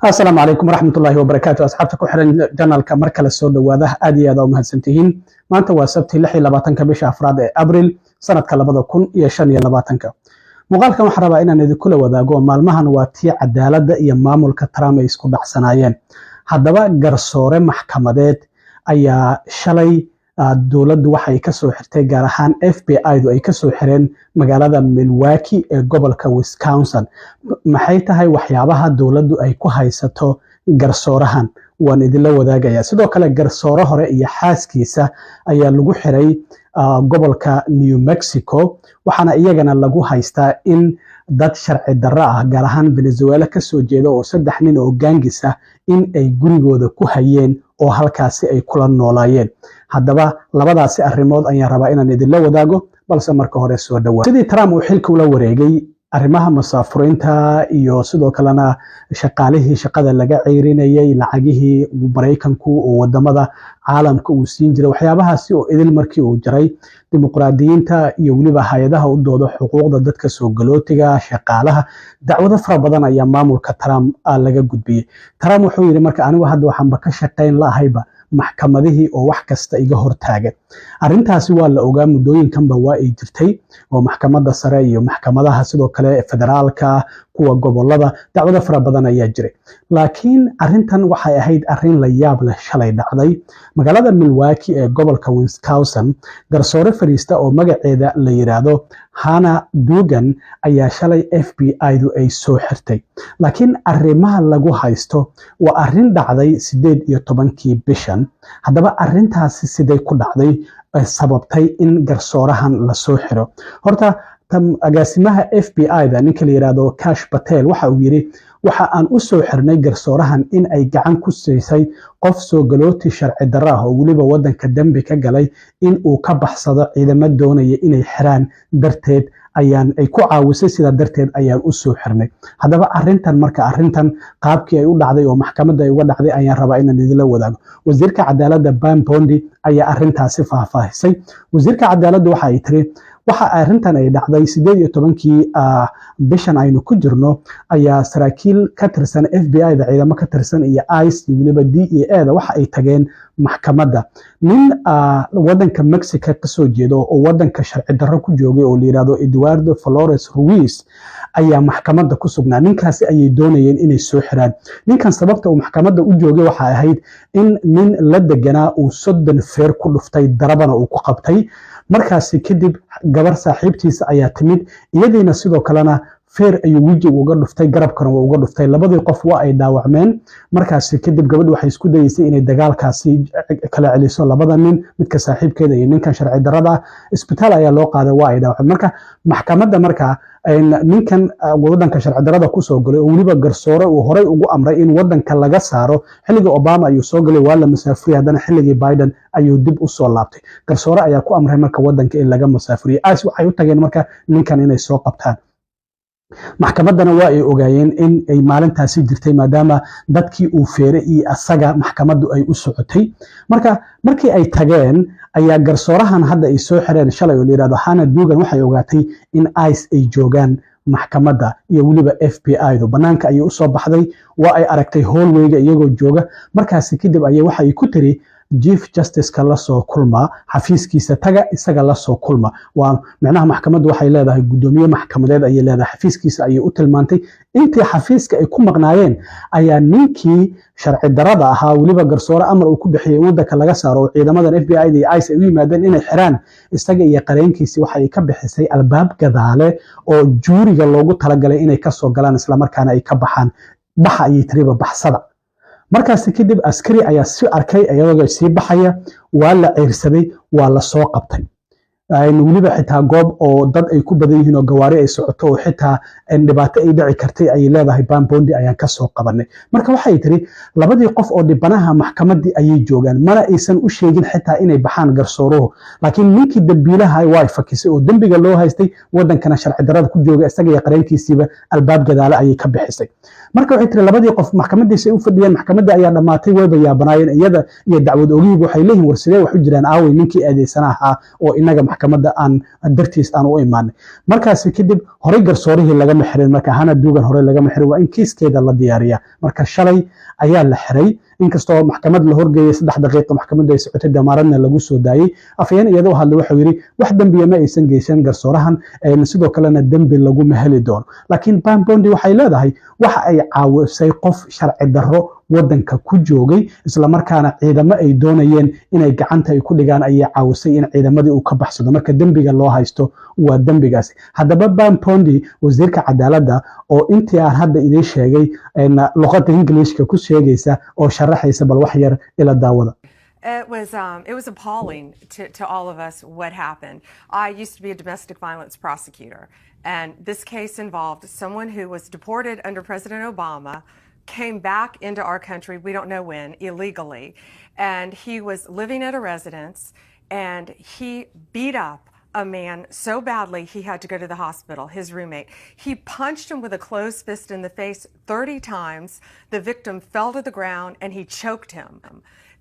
السلام عليكم ورحمة الله وبركاته. أصحابتك وحرن جنال كمركل السود وهذا أدي هذا ومهندسين ما أنت واسبتي لحي لباتنك بيش أفراد أبريل سنة كلابدا كون يشان يلباتنك مقالك محربا إن ندي كل وذاقو مالمهن واتي عدالة يمامو الكترامي يسكو بحسنايين haddaba garsoore maxkamadeed ayaa shalay dawladdu waxay ka soo xirtay gaar ahaan FBI-du ay ka soo xireen magaalada Milwaukee ee gobolka Wisconsin. Maxay tahay waxyaabaha dawladdu ay ku haysato garsoorahan waan idinla wadaagayaa. Sidoo kale garsoore hore iyo xaaskiisa ayaa lagu xiray gobolka New Mexico waxaana iyagana lagu haystaa in dad sharci darro ah gaar ahaan Venezuela ka soo jeeda oo 3 nin oo gaangis ah in ay gurigooda ku hayeen oo halkaasi ay kula noolaayeen. haddaba labadaasi arrimood ayaan rabaa inaan idinla wadaago balse marka hore soo dhawaad. sidii Trump uu xilka ula wareegay arrimaha musaafiriinta iyo sidoo kalena shaqaalihii shaqada laga ceyrinayay lacagihii Mareykanku oo wadamada caalamka uu siin jiray waxyaabahaasi oo idil markii uu jaray dimuqraadiyiinta iyo waliba hay'adaha u doodo xuquuqda dadka soo galootiga shaqaalaha dacwado fara badan ayaa maamulka Trump laga gudbiyay. Trump wuxuu yiri marka anigu hadda waxaan ka shaqeyn lahayba maxkamadihii oo wax kasta iga hortaagan. Arrintaasi waa la ogaa muddooyinkanba waa ay jirtay oo maxkamadda sare iyo maxkamadaha sidoo kale federaalka kuwa gobolada dacwado fara badan ayaa jiray. laakiin arrintan waxay ahayd arrin la yaab leh shalay dhacday magaalada Milwaukee ee gobolka Wisconsin. garsoore fariista oo magaceeda la yiraahdo Hannah Dugan ayaa shalay FBI-du ay soo xirtay. laakiin arrimaha lagu haysto waa arrin dhacday 18 bishan. haddaba arrintaasi sidee ku dhacday sababtay in garsoorahan la soo xiro. horta agaasimaha FBI-da ninka la yiraahdo Kash Patel waxa uu yiri waxa aan u soo xirnay garsoorahan in ay gacan ku siisay qof soo galooti sharci darro ah oo waliba wadanka dambi ka galay in uu ka baxsado ciidamada doonaya inay xiraan darteed ayaan ay ku caawisay sida darteed ayaan u soo xirnay. haddaba arrintan qaabkii ay u dhacday oo maxkamadda ay uga dhacday ayaan rabaa inaan idinla wadaago. wasiirka cadaaladda Ben Bondi ayaa arrintaasi faahfaahisay. wasiirka cadaaladda waxa ay tiri waxa arrintan ay dhacday 18 bishan aynu ku jirno ayaa saraakiil ka tirsan FBI-da ciidamo ka tirsan iyo ICE iyo waliba DAAG waxa ay tageen maxkamadda. nin wadanka Mexico ka soo jeedo oo wadanka sharci darro ku joogay oo la yiraahdo Eduardo Flores Ruiz ayaa maxkamadda ku sugnaa. ninkaasi ayay doonayeen inay soo xiraan. ninkan sababta uu maxkamadda u joogay waxa ahayd in nin la deganaa uu 30 feer ku dhuftay darabana uu ku qabtay. markaasi kadib gabar saaxiibtiisa ayaa timid iyadiina sidoo kalena feer ayuu wajiga uga dhuftay garabkana waa uga dhuftay. labadii qof waa ay dhaawacmeen. markaasi kadib gabadhu waxay isku dayeysay inay dagaalkaasi kala celiso labada nin midka saaxiibkeeda iyo ninkan sharci darrada isbitaal ayaa loo qaaday waa ay dhaawacmeen. marka maxkamadda marka ninkan wadanka sharci darrada ku soo galay oo waliba garsoore uu horay ugu amray in wadanka laga saaro xilliga Obama ayuu soo galay waa la musaafiriyay haddana xilligii Biden ayuu dib u soo laabtay. garsoore ayaa ku amray marka wadanka in laga musaafiriyo. waxay u tageen marka ninkan inay soo qabtaan. maxkamaddana waa ay ogaayeen in ay maalintaasi jirtay maadaama dadkii uu feeray iyo asaga maxkamaddu ay u socotay. markii ay tageen ayaa garsoorahan hadda ay soo xireen shalay oo la yiraahdo Hannah Dugan waxay ogaatay in ICE ay joogaan maxkamadda iyo waliba FBI-du banaanka ayay u soo baxday waa ay aragtay hallway-ga iyagoo jooga. markaasi kadib ayay waxay ku tiri Chief Justice-ka la soo kulma xafiiskiisa taga isaga la soo kulma. waa macnaha maxkamaddu waxay leedahay gudoomiye maxkamadeed ayay leedahay xafiiskiisa ayay u tilmaantay. intii xafiiska ay ku maqnaayeen ayaa ninkii sharci darrada ahaa waliba garsoore amar uu ku bixiyay wadanka laga saaro oo ciidamadan FBI-da iyo ICE ay u yimaadeen inay xiraan isaga iyo qareenkiisii waxa ay ka bixisay albaab gadaale oo juuriga loogu talagalay inay ka soo galaan isla markaana ay ka baxaan. baxa ayay tiriba baxsada. markaasi kadib askari ayaa si arkay ayagoo sii baxaya waa la ceyrsaday waa la soo qabtay. waliba xitaa goob oo dad ay ku badan yihiin oo gawaari ay socoto oo xitaa dhibaato ay dhici kartay ay leedahay Ben Bondi ayaan ka soo qabanay. marka waxay tiri labadii qof oo dhibanaha maxkamaddii ayay joogaan mana aysan u sheegin xitaa inay baxaan garsooruhu. laakiin ninkii dambiilaha waa fakisay oo dambiga loo haystay wadankana sharci darrada ku jooga isaga iyo qareenkiisiiba albaab gadaale ayay ka bixisay. marka waxay tiri labadii qof maxkamadiisa u fadhiyeen maxkamadda ayaa dhamaatay wayba yaabanaayeen iyada iyo dacwad ogihiiba waxay leeyihiin war sidee wax u jiraan aaway ninkii adeegsanaha oo inaga maxkamadda aan dartiis aan u imaanay markaasi kadib horey garsoorihii lagama xirin marka hana duugan horey lagama xirin waa in kiiskeeda la diyaariyaa marka shalay ayaa la xiray inkastoo maxkamad la horgeeyay 3 daqiiqo maxkamadda ay socotay damaaradna lagu soo daayay afayeen iyadoo hadlay wuxuu yiri wax dambiya ma aysan geysan garsoorahan sidoo kalena dambi lagu mahali doono laakiin Bondi waxay leedahay waxa ay caawisay qof sharci darro wadanka ku joogay isla markaana ciidamo ay doonayeen inay gacanta ay ku dhigaan ay caawisay in ciidamadii uu ka baxsado marka dambiga loo haysto waa dambigaasi haddaba Bondi wasiirka cadaaladda oo intii aan hadda idin sheegay luqadda Ingiriiska ku sheegaysa oo sharaxaysa bal wax yar ila daawada It was appalling to all of us what happened. I used to be a domestic violence prosecutor, and this case involved someone who was deported under President Obama, came back into our country, we don't know when, illegally, and he was living at a residence, and he beat up a man so badly he had to go to the hospital, his roommate. He punched him with a closed fist in the face 30 times. The victim fell to the ground, and he choked him.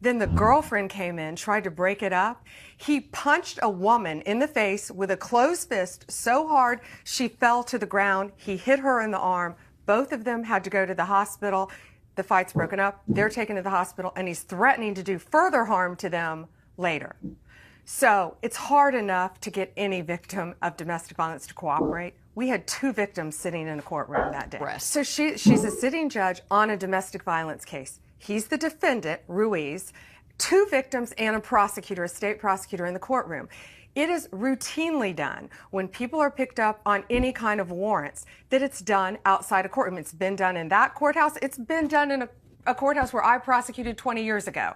Then the girlfriend came in, tried to break it up. He punched a woman in the face with a closed fist so hard she fell to the ground. He hit her in the arm. Both of them had to go to the hospital. The fight's broken up. They're taken to the hospital, and he's threatening to do further harm to them later. So it's hard enough to get any victim of domestic violence to cooperate. We had 2 victims sitting in a courtroom that day. So she's a sitting judge on a domestic violence case. He's the defendant, Ruiz, 2 victims and a prosecutor, a state prosecutor in the courtroom. It is routinely done when people are picked up on any kind of warrants that it's done outside a courtroom. It's been done in that courthouse. It's been done in a courthouse where I prosecuted 20 years ago.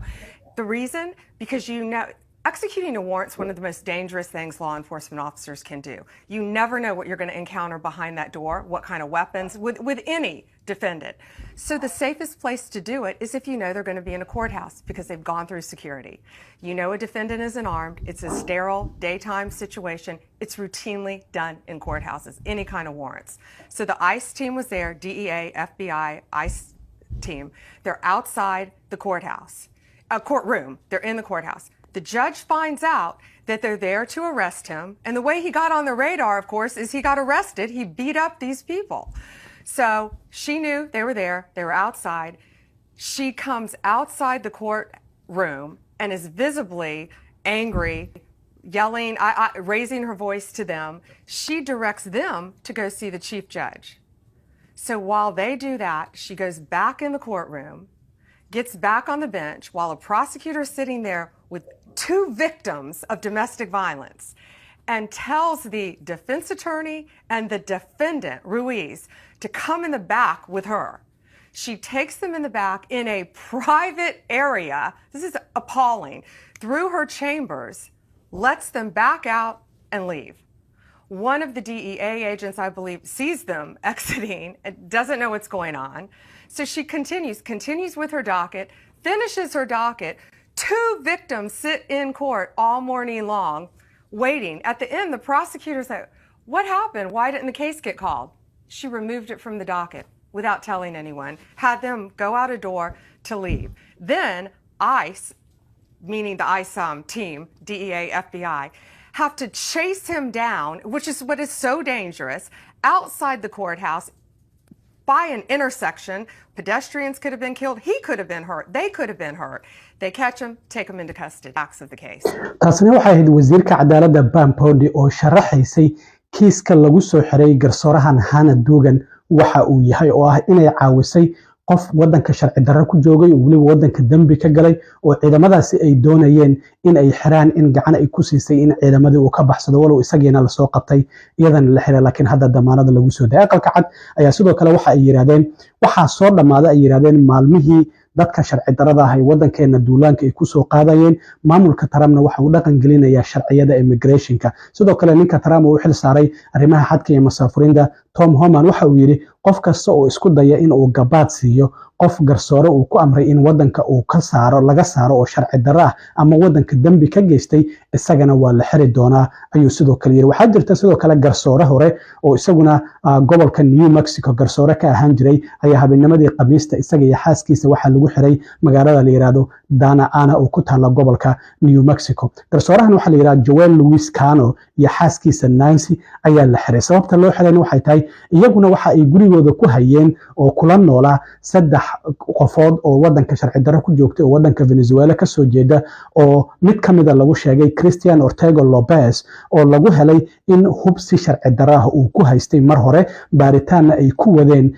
The reason? Because executing a warrant is one of the most dangerous things law enforcement officers can do. You never know what you're going to encounter behind that door, what kind of weapons, with any defendant. So the safest place to do it is if you know they're going to be in a courthouse because they've gone through security. You know a defendant isn't armed. It's a sterile daytime situation. It's routinely done in courthouses, any kind of warrants. So the ICE team was there, DEA, FBI, ICE team. They're outside the courtroom. They're in the courthouse. The judge finds out that they're there to arrest him. And the way he got on the radar, of course, is he got arrested. He beat up these people. So she knew they were there. They were outside. She comes outside the courtroom and is visibly angry, yelling, raising her voice to them. She directs them to go see the chief judge. So while they do that, she goes back in the courtroom, gets back on the bench while a prosecutor is sitting there with 2 victims of domestic violence and tells the defense attorney and the defendant, Ruiz, to come in the back with her. She takes them in the back in a private area. This is appalling. Through her chambers, lets them back out and leave. One of the DEA agents, I believe, sees them exiting and doesn't know what's going on. So she continues with her docket, finishes her docket. 2 victims sit in court all morning long, waiting. At the end, the prosecutor said, "What happened? Why didn't the case get called?" She removed it from the docket without telling anyone, had them go out a door to leave. Then ICE, meaning the ICE team, DEA, FBI, have to chase him down, which is what is so dangerous, outside the courthouse by an intersection. Pedestrians could have been killed. He could have been hurt. They could have been hurt. They catch him, take him into custody. Facts of the case. taasina waxay ahayd wasiirka cadaaladda Bondi oo sharaxaysay kiiska lagu soo xiray garsoorahan Hana Dugan waxa uu yahay oo ah inay caawisay qof wadanka sharci darro ku joogay oo waliba wadanka dambi ka galay oo ciidamadaasi ay doonayeen in ay xiraan in gacan ay ku siisay in ciidamadii uu ka baxsado walow isageena la soo qabtay iyadan la xiray laakiin hadda damaanada lagu soo daayay aqalka cad ayaa sidoo kale waxa ay yiraahdeen waxa soo dhamaaday ay yiraahdeen maalmihii dadka sharci darrada ah wadankeena duulaanka ay ku soo qaadayeen maamulka Trumpna waxa uu dhaqan gelinayaa sharciyada immigrationka sidoo kale ninka Trump uu xil saaray arrimaha xadka iyo masaafurinta Tom Homan waxa uu yiri qof kasta oo isku daya in uu gabaad siiyo qof garsoore uu ku amray in wadanka uu laga saaro oo sharci darro ah ama wadanka dambi ka geystay isagana waa la xiri doonaa ayuu sidoo kale yiri. waxaa jirta sidoo kale garsoore hore oo isaguna gobolka New Mexico garsoore ka ahaan jiray ayaa habeennimadii Khamiista isaga iyo xaaskiisa waxaa lagu xiray magaalada la yiraahdo Dana oo ku taala gobolka New Mexico. garsoorahan waxaa la yiraahdaa Joel Luis Cano iyo xaaskiisa Nancy ayaa la xiray. sababta loo xirayna waxay tahay iyaguna waxa ay gurigooda ku hayeen oo kula noolaa 3 qofood oo wadanka sharci darro ku joogtay oo wadanka Venezuela ka soo jeeda oo mid kamid ah lagu sheegay Christian Ortega Lopez oo lagu helay in hubsi sharci darro ah uu ku haystay mar hore baaritaanna ay ku wadeen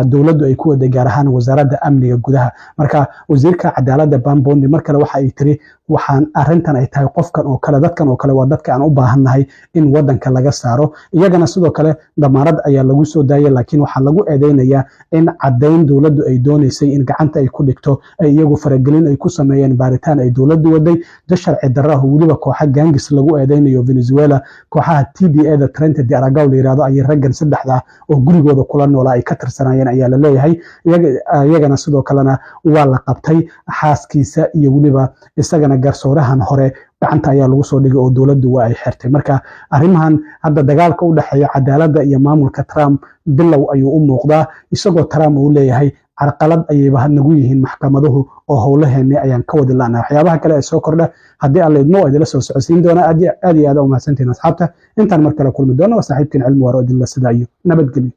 dawladdu ay ku waday gaar ahaan wasaaradda amniga gudaha. marka wasiirka cadaaladda Bambondi mar kale waxa ay tiri waxaan arintan ay tahay qofkan oo kale dadkan oo kale waa dadka aan u baahannahay in wadanka laga saaro. iyagana sidoo kale damaarad ayaa lagu soo daayay laakiin waxaa lagu eedeynayaa in cadayn dawladdu ay doonaysay in gacanta ay ku dhigto ay iyagu faragelin ay ku sameeyeen baaritaan ay dawladdu waday dad sharci darro ah waliba kooxa gangis lagu eedeynayo Venezuela kooxaha TDA Trente de Aragao la yiraahdo ay raggan saddexda oo gurigooda kula noolaa ay ka tirsanayeen ayaa la leeyahay. iyagana sidoo kalena waa la qabtay xaaskiisa iyo waliba isagana garsoorahan hore gacanta ayaa lagu soo dhigay oo dawladdu waa ay xirtay. marka arrimahan hadda dagaalka u dhaxeeya cadaaladda iyo maamulka Trump bilow ayuu u muuqdaa isagoo Trump uu leeyahay carqalad ayayba nagu yihiin maxkamaduhu oo howlaheena ayaan ka wadi laanaa. waxyaabaha kale ee soo kordha haddii alla idmo idila soo socodsiin doona aad iyo aad u mahadsantihiin asxaabta. intaan mar kale kulmi doona waa saaxiibkiin cilmi waaro idinla sida iyo nabadgelyo.